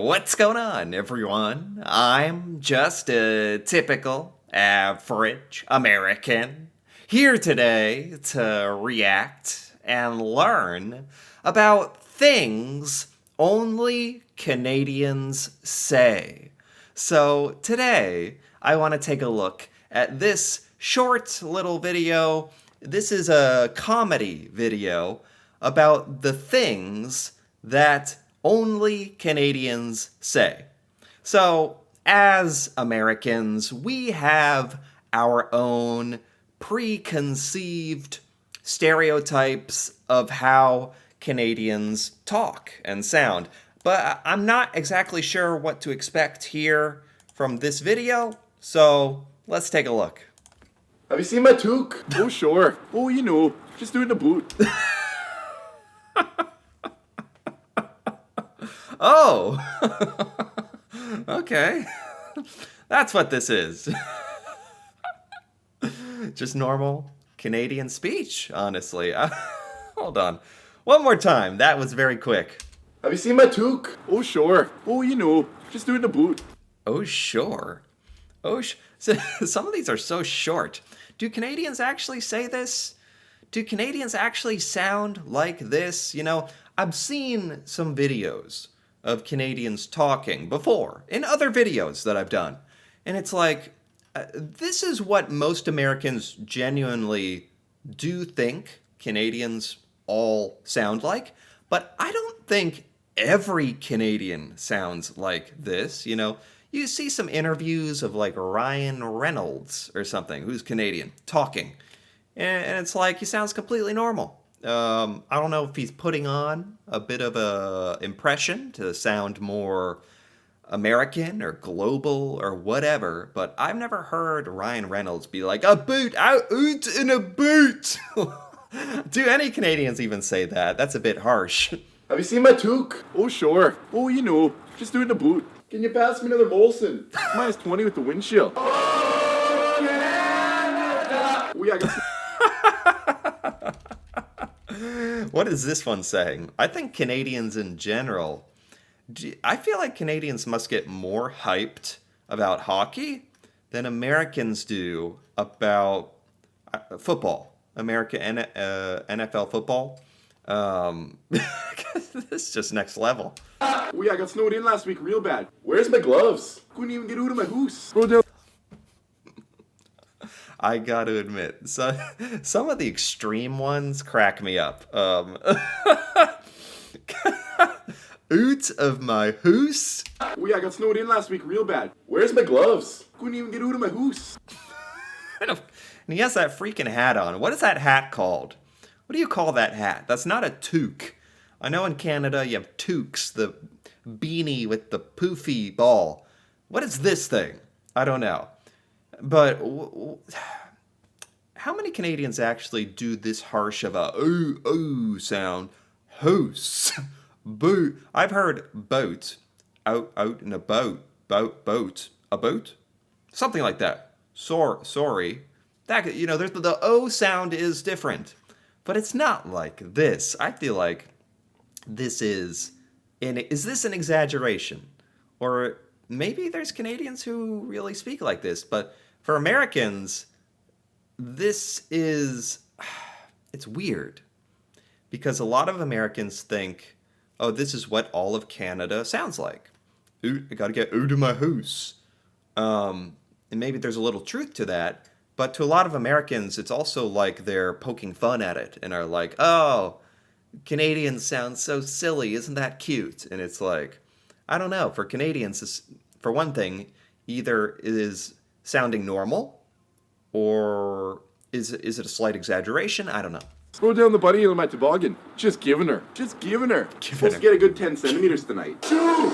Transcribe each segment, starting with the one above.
What's going on, everyone? I'm just a typical, average American here today to react and learn about things only Canadians say. So today, I want to take a look at this short little video. This is a comedy video about the things that only Canadians say. So, as Americans, we have our own preconceived stereotypes of how Canadians talk and sound. But I'm not exactly sure what to expect here from this video, so let's take a look. Have you seen my toque? Oh, sure. Oh, just doing the boot. Oh! Okay. That's what this is. Just normal Canadian speech, honestly. Hold on. One more time. That was very quick. Have you seen my toque? Oh, sure. Oh, just doing the boot. Oh, sure. So, some of these are so short. Do Canadians actually say this? Do Canadians actually sound like this? I've seen some videos of Canadians talking before in other videos that I've done. And it's like, this is what most Americans genuinely do think Canadians all sound like. But I don't think every Canadian sounds like this. You see some interviews of like Ryan Reynolds or something, who's Canadian, talking. And it's like he sounds completely normal. I don't know if he's putting on a bit of a impression to sound more American or global or whatever, but I've never heard Ryan Reynolds be like, a boot, out in a boot. Do any Canadians even say that? That's a bit harsh. Have you seen my toque? Oh, sure. Oh, just doing the boot. Can you pass me another Molson? Minus 20 with the windshield. Oh, yeah! Oh, yeah, I got What is this one saying? I think Canadians in general, I feel like Canadians must get more hyped about hockey than Americans do about football, NFL football. This is just next level. Oh, yeah, I got snowed in last week real bad. Where's my gloves? Couldn't even get out of my house. Roll down. I gotta admit, some of the extreme ones crack me up. Out of my hoose. Oh, yeah, I got snowed in last week real bad. Where's my gloves? Couldn't even get out of my house. And he has that freaking hat on. What is that hat called? What do you call that hat? That's not a toque. I know in Canada you have toques, the beanie with the poofy ball. What is this thing? I don't know. But how many Canadians actually do this harsh of a ooh sound? Hoose. Boot. I've heard boat. Out in a boat. Boat. A boat? Something like that. Sorry. That, there's the O sound is different. But it's not like this. I feel like this is this an exaggeration? Or maybe there's Canadians who really speak like this, but for Americans, it's weird. Because a lot of Americans think, oh, this is what all of Canada sounds like. Ooh, I gotta get out of my house. And maybe there's a little truth to that, but to a lot of Americans, it's also like they're poking fun at it and are like, oh, Canadians sound so silly, isn't that cute? And it's like, I don't know. For Canadians, for one thing, either it is sounding normal, or is it a slight exaggeration? I don't know. Throw down the bunny on my toboggan. Just giving her. Supposed to get a good 10 centimeters tonight. Shoot!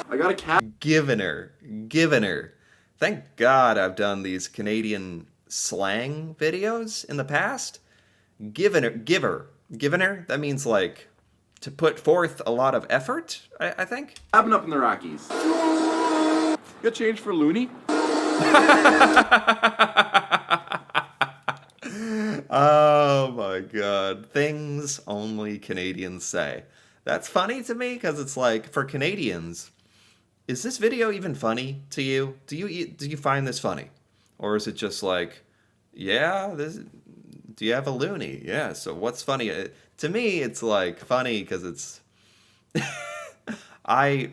I got a cat. Giving her. Thank God I've done these Canadian slang videos in the past. Given her. That means like to put forth a lot of effort, I think. Happened up in the Rockies. Got change for Looney? Oh my God. Things only Canadians say. That's funny to me because it's like for Canadians, is this video even funny to you? Do you find this funny, or is it just like, yeah, this? Do you have a loony? Yeah. So what's funny? To me, it's like funny because it's I.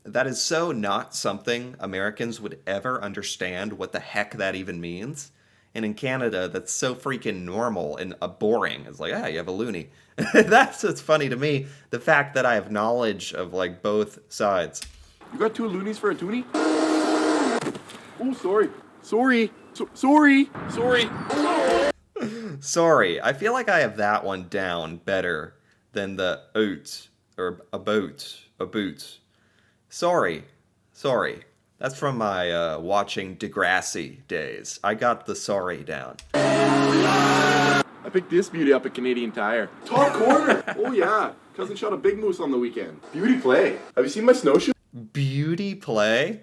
That is so not something Americans would ever understand what the heck that even means. And in Canada, that's so freaking normal and boring. It's like, ah, you have a loony. That's what's funny to me. The fact that I have knowledge of like both sides. You got two loonies for a toonie? Oh, sorry. Sorry. Sorry. Sorry. Sorry, I feel like I have that one down better than the oat or a boot. Sorry. That's from my watching Degrassi days. I got the sorry down. I picked this beauty up at Canadian Tire. Top corner. Oh yeah. Cousin shot a big moose on the weekend. Beauty play. Have you seen my snowshoe? Beauty play?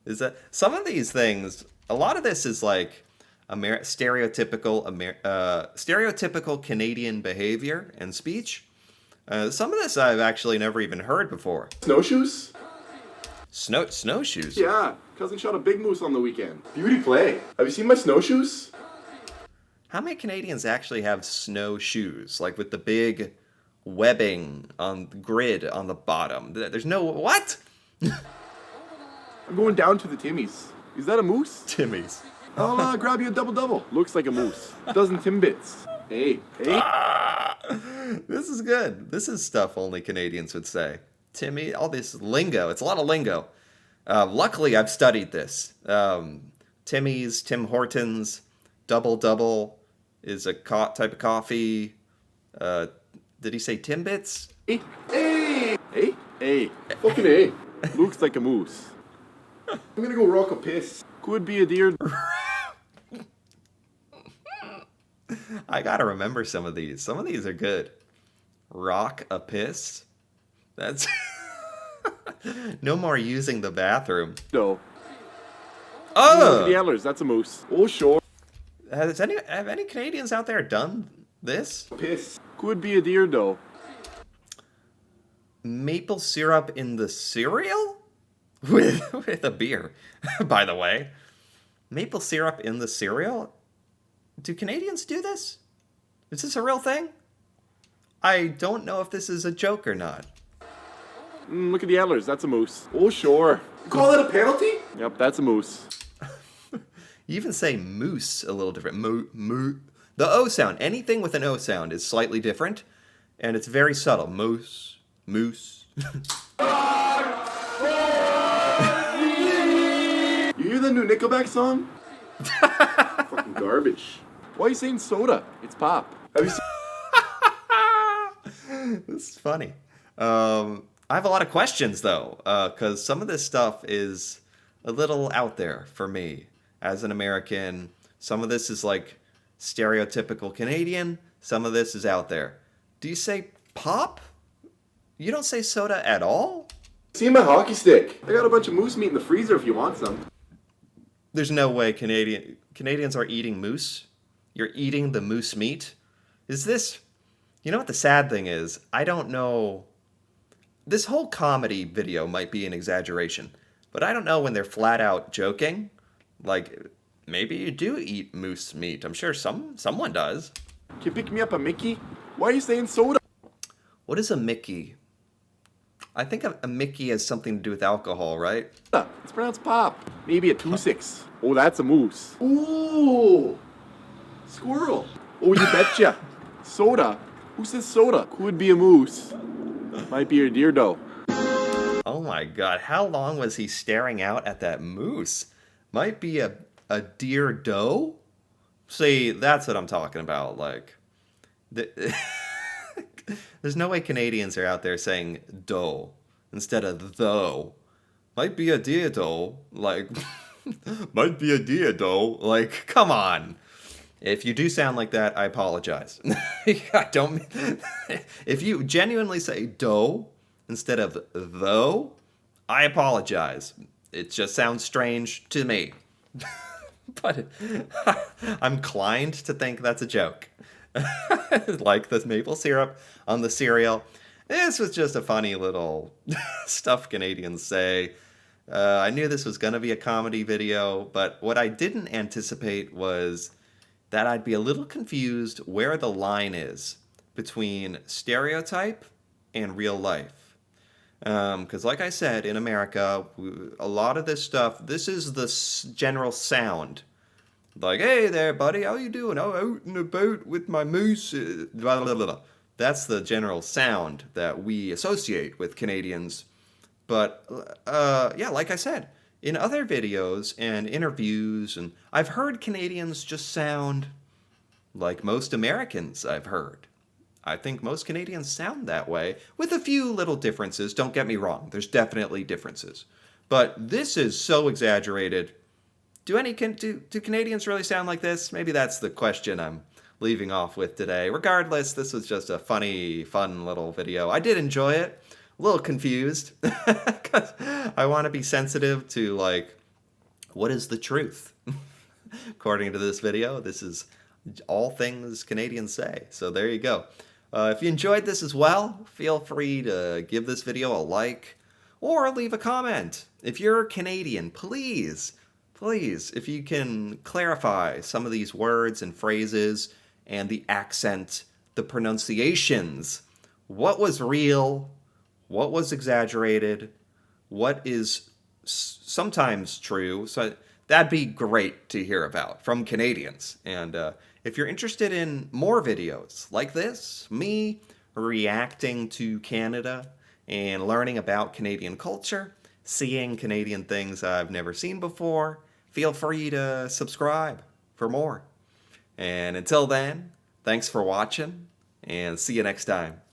Is that some of these things? A lot of this is like stereotypical Canadian behavior and speech. Some of this I've actually never even heard before. Snowshoes? Snowshoes? Yeah. Cousin shot a big moose on the weekend. Beauty play. Have you seen my snowshoes? How many Canadians actually have snowshoes? Like with the big webbing on the grid on the bottom. There's no... What? I'm going down to the Timmy's. Is that a moose? Timmy's. I'll grab you a double-double. Looks like a moose. Dozen Timbits. Hey. This is good. This is stuff only Canadians would say. Timmy, all this lingo. It's a lot of lingo. Luckily, I've studied this. Timmy's, Tim Hortons, double is a type of coffee. Did he say Timbits? Hey. Fucking A. Looks like a moose. I'm gonna go rock a piss. Could be a deer. I gotta remember some of these. Some of these are good. Rock a piss? That's... No more using the bathroom. No. Oh! Look at the antlers. That's a moose. Oh, sure. Have any Canadians out there done this? Piss. Could be a deer, though. Maple syrup in the cereal? With a beer, by the way. Maple syrup in the cereal? Do Canadians do this? Is this a real thing? I don't know if this is a joke or not. Look at the antlers. That's a moose. Oh, sure. You call that a penalty? Yep, that's a moose. You even say moose a little different. Moo. The O sound. Anything with an O sound is slightly different, and it's very subtle. Moose. You hear the new Nickelback song? Fucking garbage. Why are you saying soda? It's pop. Have you seen... This is funny. I have a lot of questions, though, because some of this stuff is a little out there for me as an American. Some of this is like stereotypical Canadian. Some of this is out there. Do you say pop? You don't say soda at all? See my hockey stick. I got a bunch of moose meat in the freezer if you want some. There's no way Canadians are eating moose. You're eating the moose meat? Is this... You know what the sad thing is? I don't know... This whole comedy video might be an exaggeration, but I don't know when they're flat out joking. Like, maybe you do eat moose meat. I'm sure someone does. Can you pick me up a Mickey? Why are you saying soda? What is a Mickey? I think a Mickey has something to do with alcohol, right? It's pronounced pop. Maybe a 2-6. Oh, that's a moose. Ooh. Squirrel. Oh, you betcha. Soda. Who says soda? Could be a moose. Might be a deer, though. Oh my god, how long was he staring out at that moose? Might be a deer doe? See, that's what I'm talking about, like... There's no way Canadians are out there saying doe instead of though. Might be a deer doe, like... Might be a deer doe, like, come on. If you do sound like that, I apologize. I don't... If you genuinely say doe instead of though, I apologize. It just sounds strange to me. But I'm inclined to think that's a joke. Like the maple syrup on the cereal. This was just a funny little stuff Canadians say. I knew this was going to be a comedy video, but what I didn't anticipate was that I'd be a little confused where the line is between stereotype and real life. Because, like I said, in America, a lot of this stuff, this is the general sound. Like, hey there, buddy, how you doing? Oh, out and about with my moose. Blah, blah, blah, blah. That's the general sound that we associate with Canadians. But, yeah, like I said, in other videos and interviews, and I've heard Canadians just sound like most Americans I've heard. I think most Canadians sound that way, with a few little differences. Don't get me wrong, there's definitely differences. But this is so exaggerated. Do Canadians really sound like this? Maybe that's the question I'm leaving off with today. Regardless, this was just a funny, fun little video. I did enjoy it. A little confused, because I want to be sensitive to, like, what is the truth? According to this video, this is all things Canadians say. So there you go. If you enjoyed this as well, feel free to give this video a like or leave a comment. If you're Canadian, please, if you can clarify some of these words and phrases and the accent, the pronunciations, what was real, what was exaggerated, what is sometimes true. So that'd be great to hear about from Canadians. And if you're interested in more videos like this, me reacting to Canada and learning about Canadian culture, seeing Canadian things I've never seen before, feel free to subscribe for more. And until then, thanks for watching, and see you next time.